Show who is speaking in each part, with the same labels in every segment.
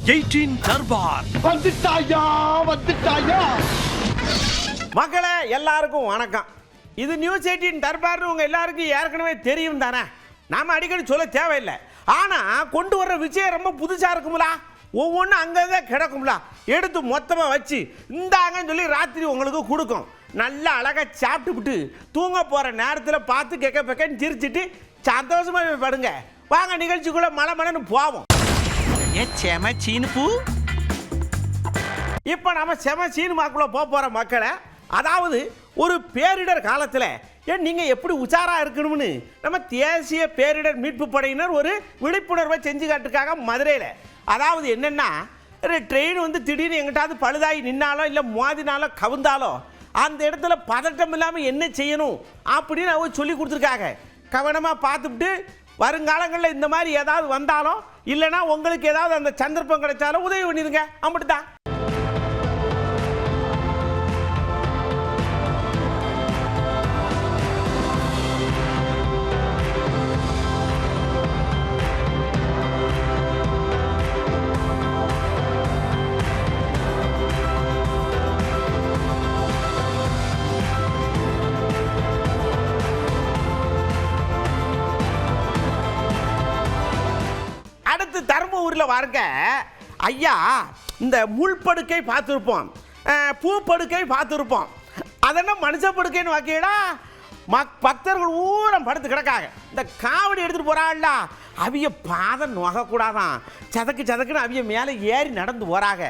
Speaker 1: 18 தர்பார்
Speaker 2: வந்துட்டாயா.
Speaker 3: மக்களே எல்லாருக்கும் வணக்கம். இது நியூஸ் 18 தர்பார்னு உங்க எல்லாருக்கும் ஏற்கனவே தெரியும் தானே, நாம அடிக்கடி சொல்ல தேவையில்லை. ஆனா கொண்டு வர்ற விஷயம் ரொம்ப புதுசா இருக்கும்ல, ஒவ்வொன்றும் அங்கதான் கிடக்கும்ல, எடுத்து மொத்தமாக வச்சு இந்தாங்கன்னு சொல்லி ராத்திரி உங்களுக்கு கொடுக்கும். நல்லா அழகாக சாப்பிட்டுவிட்டு தூங்க போகிற நேரத்தில் பார்த்து கெக்க பெக்கன்னு சிரிச்சிட்டு சந்தோஷமாக படுங்க. வாங்க நிகழ்ச்சிக்குள்ளே மலமலன்னு போவோம். இப்போ நம்ம செம சீனுமாக்குள்ளே போகிற மக்களை, அதாவது ஒரு பேரிடர் காலத்தில் நீங்கள் எப்படி உஷாராக இருக்கணும்னு நம்ம தேசிய பேரிடர் மீட்பு படையினர் ஒரு விழிப்புணர்வை செஞ்சு காட்டுருக்காங்க மதுரையில். அதாவது என்னென்னா, ட்ரெயின் வந்து திடீர்னு எங்கிட்டாவது பழுதாகி நின்னாலோ இல்லை மோதினாலோ கவுந்தாலோ அந்த இடத்துல பதட்டம் இல்லாமல் என்ன செய்யணும் அப்படின்னு அவங்க சொல்லி கொடுத்துருக்காங்க. கவனமாக பார்த்துட்டு வருங்காலங்களில் இந்த மாதிரி ஏதாவது வந்தாலும் இல்லைன்னா உங்களுக்கு ஏதாவது அந்த சந்தர்ப்பம் கிடைச்சாலும் உதவி பண்ணிடுங்க. அப்படித்தான். தர்மபுரியில் வாருங்க ஐயா, இந்த முள்படுக்கை பார்த்துருப்போம், பூப்படுக்கை பார்த்துருப்போம், அதெல்லாம் மனுஷ படுக்கைன்னு வாக்கியடா. பக்தர்கள் ஊரம் படுத்து கிடக்காங்க. இந்த காவடி எடுத்துட்டு போறாள்ல, அவிய பாதம் நோகக்கூடாதான், சதக்கு சதக்குன்னு அவிய மேலே ஏறி நடந்து போறாங்க.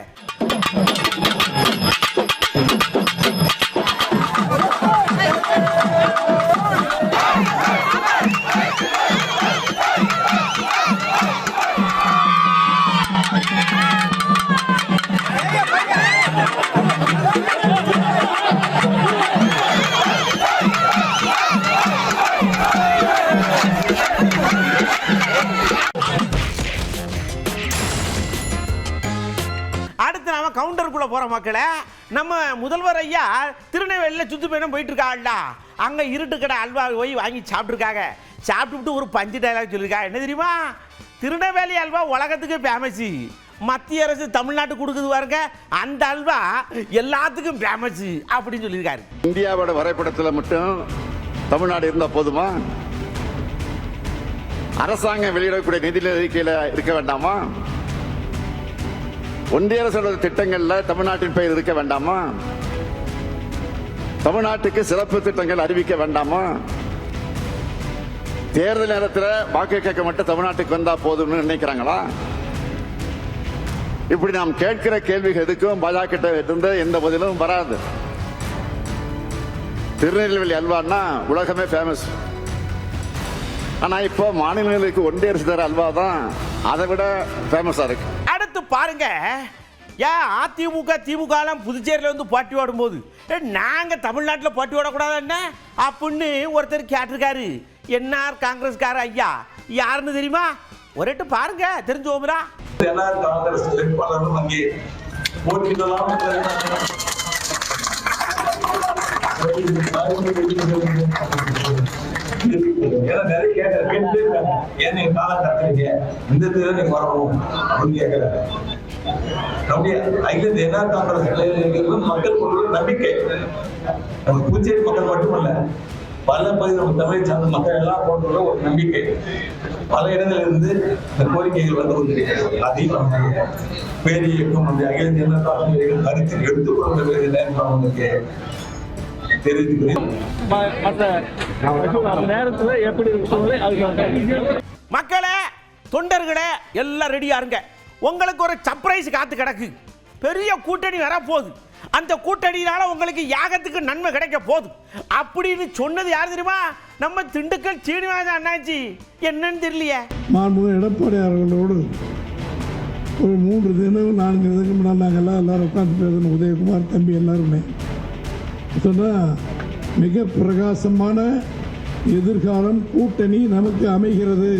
Speaker 3: கவுண்டருக்குள்ள போற மக்களை, நம்ம முதல்வர் ஐயா திருநெல்வேலியில் சுற்றுப்பயணம் போயிட்டு இருக்காள்ல, அங்க இருட்டு கடை அல்வா போய் வாங்கி சாப்பிட்டுருக்காங்க. சாப்பிட்டு ஒரு பஞ்சு டைலாக் சொல்லியிருக்காங்க. என்ன தெரியுமா? திருநெல்வேலி அல்வா உலகத்துக்கு ஃபேமஸ், மத்திய அரசு தமிழ்நாட்டுக்கு கொடுக்குது பாருங்க, அந்த அல்வா எல்லாத்துக்கும் ஃபேமஸ் அப்படின்னு சொல்லியிருக்காரு.
Speaker 2: இந்தியாவோட வரைபடத்தில் மட்டும் தமிழ்நாடு இருந்தா போதுமா? அரசாங்கம் வெளியிடக்கூடிய நிதி அறிக்கையில் இருக்க வேண்டாமா? ஒன்றிய அரசோட திட்டங்கள்ல தமிழ்நாட்டின் பெயர் இருக்க வேண்டாமா? தமிழ்நாட்டுக்கு சிறப்பு திட்டங்கள் அறிவிக்க வேண்டாமா? தேர்தல் நேரத்தில் வாக்கு கேட்க மட்டும் தமிழ்நாட்டுக்கு வந்தா போதும்னு நினைக்கிறாங்களா? இப்படி நாம் கேட்கிற கேள்விகள் எதுக்கும் பாஜக கிட்ட இருந்து எந்த பதிலும் வராது. திருநெல்வேலி அல்வான்னா உலகமே ஃபேமஸ். ஆனா இப்போ மாநிலங்களுக்கு ஒன்றிய அரசு தர அல்வா தான் அதை விட ஃபேமஸா இருக்கு.
Speaker 3: அடுத்து பாருங்க, ஏன் அதிமுக திமுக புதுச்சேரியில் வந்து போட்டி ஓடும்போது நாங்க தமிழ்நாட்டில் போட்டி ஓடக்கூடாது அப்படின்னு ஒருத்தர் கேட்டிருக்காரு. என்ஆர் காங்கிரஸ்கார ஐயா யாருன்னு தெரியுமா? ஒரேட்டு பாருங்க, தெரிஞ்சு ஓமுரா.
Speaker 4: என்ஆர் காங்கிரஸ் வேட்பாளரும் அங்கே போட்டியிடலாம். நிறைய கேட்டு ஏன் நீங்க காலம் கட்டுறீங்க, இந்த தேர்தல் நீங்க வரணும் அப்படின்னு கேட்கிறாரு. அகில இந்திய என்ஆர் காங்கிரஸ் மக்கள் கொண்டு நம்பிக்கை. நம்ம புதுச்சேரி மக்கள் மட்டுமல்ல, பல பகுதியில் தமிழை சார்ந்த மக்கள் எல்லாம் கொண்டுள்ள ஒரு நம்பிக்கை. பல இடங்களிலிருந்து இந்த கோரிக்கைகள் வந்து கொண்டிருக்கிறது. அதையும் பேர் இயக்கம் வந்து அகில இந்திய என்ஆர் காங்கிரஸ் கருத்து எடுத்துக்கொள்ள வேண்டிய அவங்களுக்கு
Speaker 3: மக்களே, தொண்டர்களே எல்லாம் ரெடியா இருங்க. உங்களுக்கு ஒரு சர்ப்ரைஸ் காத்து கிடக்கு. பெரிய கூட்டணி வரப்போகுது. அந்த கூட்டணியினால உங்களுக்கு யாகத்துக்கு நன்மை கிடைக்க போகுது அப்படின்னு சொன்னது யார் தெரியுமா? நம்ம திண்டுக்கல் சீனிவாசன் அண்ணாச்சி. என்னன்னு தெரியலையே,
Speaker 5: மாண்புமிகு எடப்பாடி அவர்களோடு ஒரு 3 தினம் 4 தினத்துக்கு முன்னால் நாங்கள்லாம் எல்லாரும் உட்காந்து பேசணும். உதயகுமார் தம்பி எல்லாருமே சொன்னால் மிக பிரகாசமான எதிர்காலம் கூட்டணி நமக்கு அமைகிறது.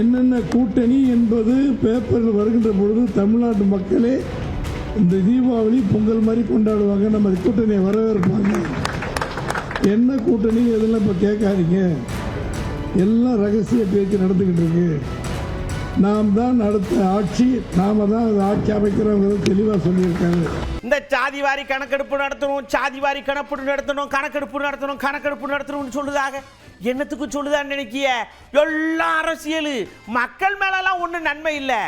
Speaker 5: என்னென்ன கூட்டணி என்பது பேப்பரில் வருகின்ற பொழுது தமிழ்நாட்டு மக்களே இந்த தீபாவளி பொங்கல் மாதிரி கொண்டாடுவாங்க. நம்ம கூட்டணியை வரவேற்பாங்க. என்ன கூட்டணி எதெல்லாம் இப்போ கேட்காதீங்க, எல்லாம் ரகசிய பேச்சு நடந்துக்கிட்டு இருக்கு. நாம் தான் அடுத்த ஆட்சி, நாம தான் அது ஆட்சி அமைக்கிறோங்கிறது தெளிவாக சொல்லியிருக்காங்க.
Speaker 3: இந்த சாதிவாரி கணக்கெடுப்பு நடத்தணும், சாதிவாரி கணக்கெடுப்பு நடத்தணும்னு சொல்லுதாக. என்னத்துக்கு சொல்லுதான்னு நினைக்கிய? எல்லா அரசியல் மக்கள் மேலெல்லாம் ஒன்றும் நன்மை இல்லை.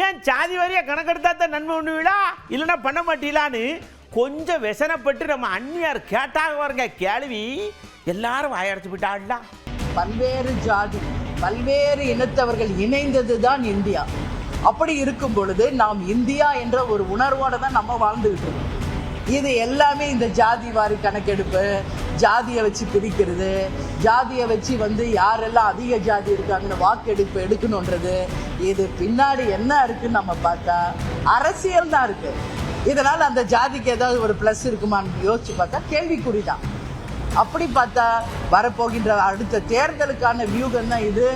Speaker 3: ஏன் சாதி வாரியாக கணக்கெடுத்தா தான் நன்மை பண்ணுவீடா, இல்லைன்னா பண்ண மாட்டீங்களான்னு கொஞ்சம் व्यसனப்பட்டு நம்ம அந்நியார் கேட்டாக வருங்க கேள்வி. எல்லாரும் வாயடைச்சு போயிட்டாள்ல.
Speaker 1: பல்வேறு ஜாதி பல்வேறு இனத்தவர்கள் இணைந்தது தான் இந்தியா. அப்படி இருக்கும் பொழுது நாம் இந்தியா என்ற ஒரு உணர்வோடு தான் நம்ம வாழ்ந்துகிட்டு இருக்கோம். இது எல்லாமே இந்த ஜாதி வாரி கணக்கெடுப்பு, ஜாதியை வச்சு பிரிக்கிறது, ஜாதியை வச்சு யாரெல்லாம் அதிக ஜாதி இருக்காங்கன்னு வாக்கெடுப்பு எடுக்கணுன்றது, இது பின்னாடி என்ன இருக்குன்னு நம்ம பார்த்தா அரசியல் தான் இருக்கு. இதனால் அந்த ஜாதிக்கு ஏதாவது ஒரு ப்ளஸ் இருக்குமான்னு யோசிச்சு பார்த்தா கேள்விக்குறிதான். அப்படி பார்த்தா வரப்போகின்ற அடுத்த தேர்தலுக்கான வியூகம் தான் இது.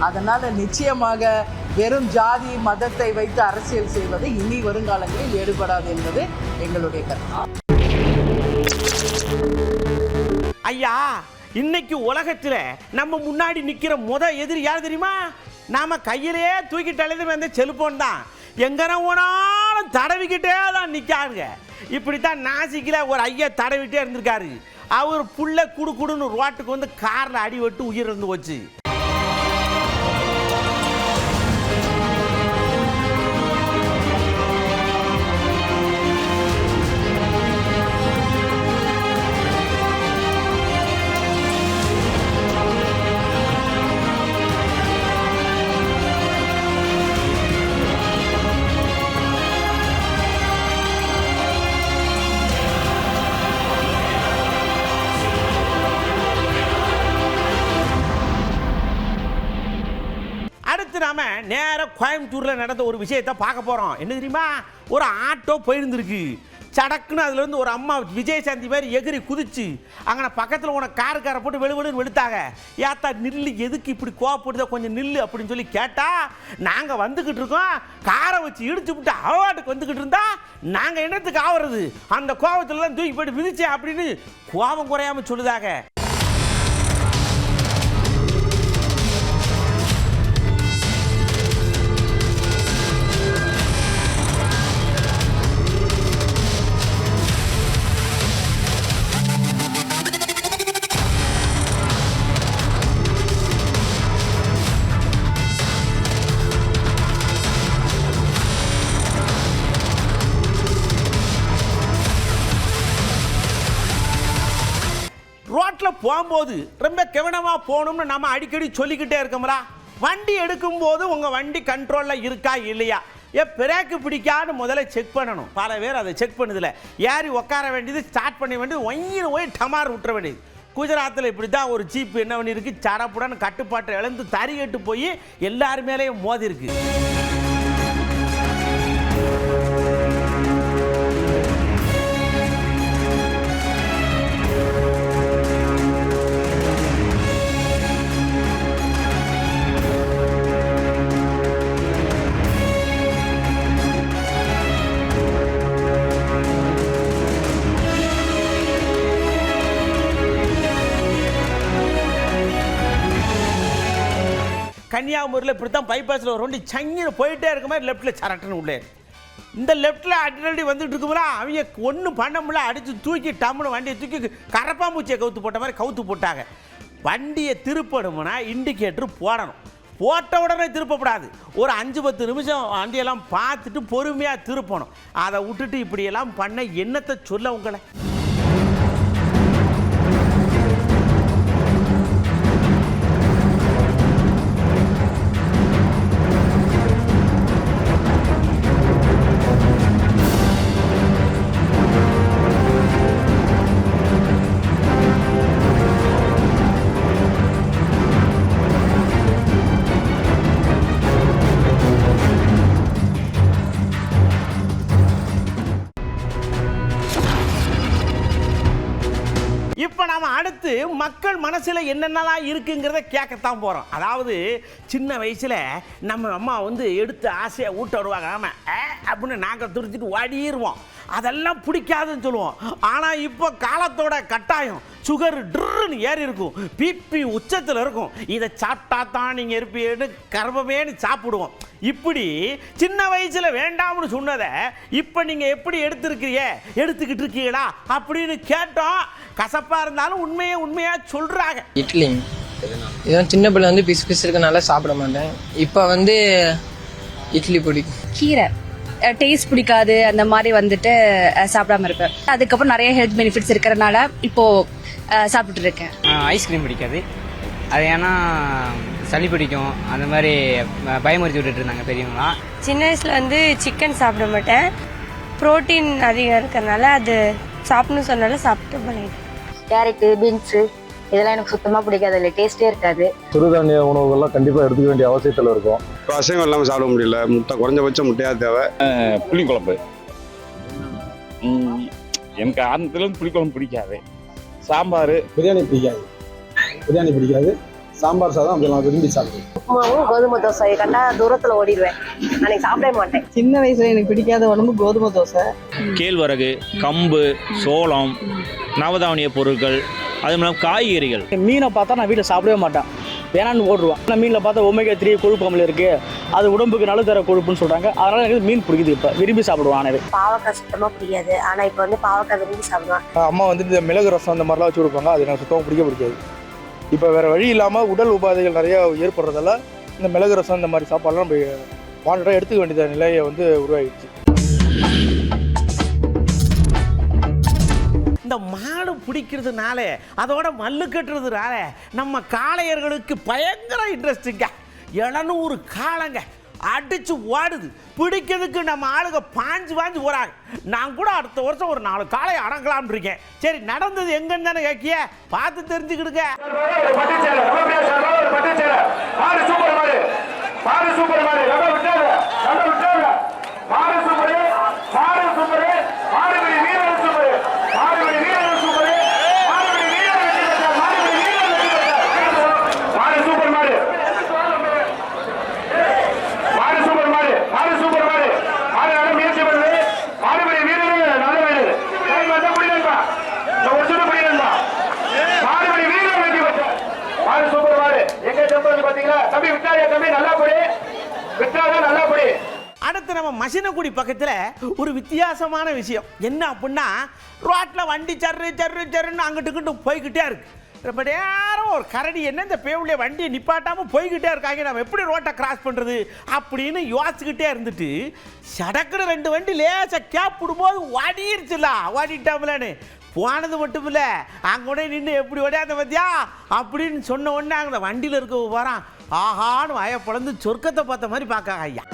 Speaker 1: அதனால நிச்சயமாக வெறும் ஜாதி மதத்தை வைத்து அரசியல் செய்வது இனி வருங்காலங்களில் ஏற்படாது என்பது எங்களுடைய கருத்து.
Speaker 3: ஐயா, இன்னைக்கு உலகத்துல நம்ம முன்னாடி நிக்கிற எதிரி யார் தெரியுமா? நாம கையிலேயே தூக்கிட்டு அழைத்து வந்த செல்போன் தான். எங்கன போனாலும் தடவிக்கிட்டே தான் நிற்காருங்க. இப்படித்தான் நாசிக்கில் ஒரு ஐயா தடவிட்டே இருந்திருக்காரு. அவர் புள்ள குடுன்னு ரோட்டுக்கு காரில் அடிபட்டு உயிர் இருந்து போச்சு. நாம நேர கோயம்புத்தூர்ல நடந்த ஒரு விஷயத்தை பார்க்க போறோம். என்ன தெரியுமா? ஒரு ஆட்டோ போயிருந்திருக்கு. சடக்குன்னு அதுல இருந்து ஒரு அம்மா விஜய் சாந்தி மாதிரி எகிரி குதிச்சு அங்கே பக்கத்தில் உன காரை போட்டு வெளுவெளுன்னு வெளுத்தாங்க. ஏத்தா நில்லு, எதுக்கு இப்படி கோவப்படுதா, கொஞ்சம் நில்லு அப்படின்னு சொல்லி கேட்டா, நாங்கள் வந்துக்கிட்டு இருக்கோம், காரை வச்சு இடிச்சு விட்டு அவார்டுக்கு வந்துக்கிட்டு இருந்தா நாங்கள் என்னத்துக்கு ஆவறது, அந்த கோவத்துல தான் தூக்கி போட்டு விதிச்சேன் அப்படின்னு கோபம் குறையாம சொல்லுதாக. ரோட்டில் போகும்போது ரொம்ப கவனமாக போகணும்னு நம்ம அடிக்கடி சொல்லிக்கிட்டே இருக்கோம்ல. வண்டி எடுக்கும்போது உங்கள் வண்டி கண்ட்ரோலில் இருக்கா இல்லையா, பிரேக்கு பிடிக்கான்னு முதல்ல செக் பண்ணணும். பல பேர் அதை செக் பண்ணுதில்ல. ஏறி உட்கார வேண்டியது, ஸ்டார்ட் பண்ண வேண்டியது, ஒயின்னு போய் டமார் விட்டுற வேண்டியது. குஜராத்தில் இப்படி தான் ஒரு ஜீப் என்ன பண்ணியிருக்கு, சடப்புடன்னு கட்டுப்பாட்டை இழந்து தறிகட்டு போய் எல்லாரு மேலேயும் மோதி இருக்கு. கன்னியாகுமரியில் இப்படி தான் பைபாஸில் ஒரு வண்டி சங்கின்னு போயிட்டே இருக்க மாதிரி லெஃப்ட்டில் சரட்டுன்னு உள்ளே. இந்த லெஃப்ட்டில் அடிக்கடி வந்துட்டு இருக்கும்போது அவங்க ஒன்றும் பண்ண முடியல, அடித்து தூக்கி டம்முன்னு வண்டியை தூக்கி கரப்பாம்பூச்சியை கவுத்து போட்ட மாதிரி கவுத்து போட்டாங்க. வண்டியை திருப்பணும்னா இண்டிகேட்டர் போடணும். போட்ட உடனே திருப்பப்படாது. ஒரு 5-10 நிமிஷம் வண்டியெல்லாம் பார்த்துட்டு பொறுமையாக திருப்பணும். அதை விட்டுட்டு இப்படியெல்லாம் பண்ண என்னத்தை சொல்ல உங்களை? இப்போ நாம் அடுத்து மக்கள் மனசில் என்னென்னலாம் இருக்குங்கிறத கேட்கத்தான் போகிறோம். அதாவது சின்ன வயசில் நம்ம அம்மா எடுத்து ஆசையாக ஊட்ட வருவாங்க. ஆமாம் அப்படின்னு நாங்கள் துரிச்சிட்டு ஓடிடுவோம். அதெல்லாம் பிடிக்காதுன்னு சொல்லுவோம். ஆனால் இப்போ காலத்தோட கட்டாயம் சுகர் ட்ருன்னு ஏறி இருக்கும், பிபி உச்சத்தில் இருக்கும். இதை சாப்பிட்டா தான் நீங்கள் இருப்பீன்னு கர்வமேனு சாப்பிடுவோம். இப்படி சின்ன வயசுல வேண்டாம்னு சொன்னதை இப்போ நீங்க எப்படி எடுத்துக்கிட்டு இருக்கீங்களா அப்படின்னு கேட்டோம். கசப்பா இருந்தாலும் உண்மையா சொல்றாங்க.
Speaker 6: இட்லி இதெல்லாம் சின்ன பிள்ளை வந்து பிசு பிசு இருக்கனால சாப்பிட மாட்டேன். இப்போ வந்து இட்லி பிடிக்கும்.
Speaker 7: கீரை டேஸ்ட் பிடிக்காது, அந்த மாதிரி வந்துட்டு சாப்பிடாம இருப்பேன். அதுக்கப்புறம் நிறைய ஹெல்த் பெனிஃபிட்ஸ் இருக்கிறனால இப்போ சாப்பிட்டுட்டு இருக்கேன்.
Speaker 8: ஐஸ்கிரீம் பிடிக்காது, அது ஏன்னா சளி பிடிக்கும் அந்த மாதிரி பயமுறுத்தி விட்டுட்டு இருந்தாங்க பெரியவங்களாம்.
Speaker 9: சின்ன வயசுல வந்து சிக்கன் சாப்பிட மாட்டேன். புரோட்டீன் அதிகம் இருக்கிறதுனால அது சாப்பிடணும்னு சொன்னாலும் சாப்பிட்டு பண்ணிட்டேன்.
Speaker 10: கேரட்டு, பீன்ஸு இதெல்லாம் எனக்கு சுத்தமாக பிடிக்காது, இல்லை டேஸ்டே இருக்காது.
Speaker 11: சிறுதானிய உணவுகள்லாம் கண்டிப்பாக எடுத்துக்க வேண்டிய அவசியத்தில் இருக்கும்.
Speaker 12: இப்போ அசைவம் இல்லாமல் சாப்பிட முடியல. முட்டை குறைஞ்சபட்சம் முட்டையாக தேவை.
Speaker 13: புளிக்குழம்பு எனக்கு ஆரம்பத்தில் புளிக்குழம்பு பிடிக்காது. சாம்பார்,
Speaker 11: பிரியாணி பிடிக்காது. சாம்பார் சாதம் அப்படிலாம் விரும்பி சாப்பிடுவேன்.
Speaker 10: உப்புமாவும் கோதுமை தோசை கண்டா தூரத்தில் ஓடிடுவேன், அன்னைக்கு சாப்பிடவே மாட்டேன்.
Speaker 1: சின்ன வயசுல எனக்கு பிடிக்காத உடம்பு கோதுமை தோசை.
Speaker 13: கேழ்வரகு, கம்பு, சோளம், நவதானிய பொருட்கள், அது இல்லாமல் காய்கறிகள்.
Speaker 8: மீனை பார்த்தா நான் வீட்டில் சாப்பிடவே மாட்டேன், வேணான்னு ஓடுருவேன். ஆனால் மீனில் பார்த்தா ஒமேகா 3 கொழுப்பு அமிலம் இருக்குது, அது உடம்புக்கு நல்ல தர கொழுப்புன்னு சொல்கிறாங்க. அதனால் எனக்கு மீன் பிடிக்குது. இப்போ விரும்பி சாப்பிடுவான்.
Speaker 10: பாவக்காய் சுத்தமாக பிடிக்காது, ஆனால் இப்போ வந்து பாவக்காய் விரும்பி சாப்பிடுவேன்.
Speaker 11: அம்மா வந்துட்டு இந்த மிளகு ரசம் அந்த மாதிரிலாம் வச்சு கொடுப்பாங்க, அது எனக்கு சுத்தமாக பிடிக்காது. இப்போ வேறு வழி இல்லாமல் உடல் உபாதைகள் நிறையா ஏற்படுறதால இந்த மிளகு ரசம் இந்த மாதிரி சாப்பாடுலாம் நம்ம வாண்டடாக எடுத்துக்க வேண்டிய நிலையை வந்து உருவாகிடுச்சு.
Speaker 3: இந்த மாடு பிடிக்கிறதுனால அதோட மல்லு கட்டுறதுனால நம்ம காளையர்களுக்கு பயங்கர இன்ட்ரெஸ்ட்டுங்க. 700 காளைங்க அடிச்சு ஓடுது. பிடிக்கிறதுக்கு நம்ம ஆளுங்க பாஞ்சு போறாங்க. நான் கூட அடுத்த வருஷம் ஒரு 4 காளை அடங்கலாம்னு இருக்கேன். சரி, நடந்தது எங்கன்னு தானே கேட்கிய, பார்த்து தெரிஞ்சுக்கிடுங்க. அடுத்து நம்ம மசினகுடி பக்கத்தில் ஒரு வித்தியாசமான விஷயம் என்ன அப்படின்னா, ரோட்டில் வண்டி சர்ன்னு அங்கிட்டு போய்கிட்டே இருக்கு. ரொம்ப நேரம் ஒரு கரடி என்ன இந்த பேவுடைய வண்டியை நிப்பாட்டாமல் போய்கிட்டே இருக்காங்க, நம்ம எப்படி ரோட்டை கிராஸ் பண்ணுறது அப்படின்னு யோசிச்சுக்கிட்டே இருந்துட்டு சடக்குன்னு 2 வண்டி லேசாக கேப் விடும்போது ஓடிட்டாமலன்னு போனது மட்டும் இல்லை, அங்கே கூட நின்று எப்படி ஓடியாந்த மத்தியா அப்படின்னு சொன்ன உடனே அந்த வண்டியில் இருக்க போகிறான். ஆஹான்னு வாயை பிளந்து சொர்க்கத்தை பார்த்த மாதிரி பார்க்காங்க ஐயா.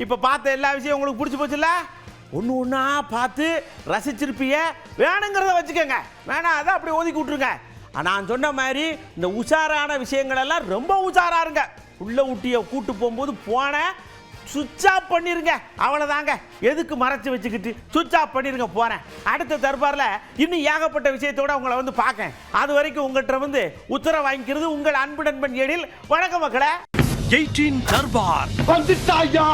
Speaker 3: இப்போ பார்த்த எல்லா விஷயம் உங்களுக்கு பிடிச்சி போச்சுல்ல? ஒன்றா பார்த்து ரசிச்சிருப்பீங்க. வேணுங்கிறத வச்சுக்கோங்க, வேணாம் அதை அப்படி ஒதுக்கி விட்ருங்க. நான் சொன்ன மாதிரி இந்த உஷாரான விஷயங்களெல்லாம் ரொம்ப உஷாராக இருங்க. உள்ள ஊட்டியை கூட்டு போகும்போது சுவிட்ச் ஆஃப் பண்ணிருங்க, அவ்வளோதாங்க. எதுக்கு மறைச்சி வச்சுக்கிட்டு சுவிட்ச் ஆஃப் பண்ணிருங்க. போகிறேன் அடுத்த தர்பாரில் இன்னும் ஏகப்பட்ட விஷயத்தோடு உங்களை வந்து பார்க்கேன். அது வரைக்கும் உங்கள்கிட்ட வந்து உத்தரவு வாங்கிக்கிறது உங்கள் அன்பு நண்பன் எழில். வணக்கம் மக்களே. 18 தர்பார்
Speaker 2: வந்துட்டாயா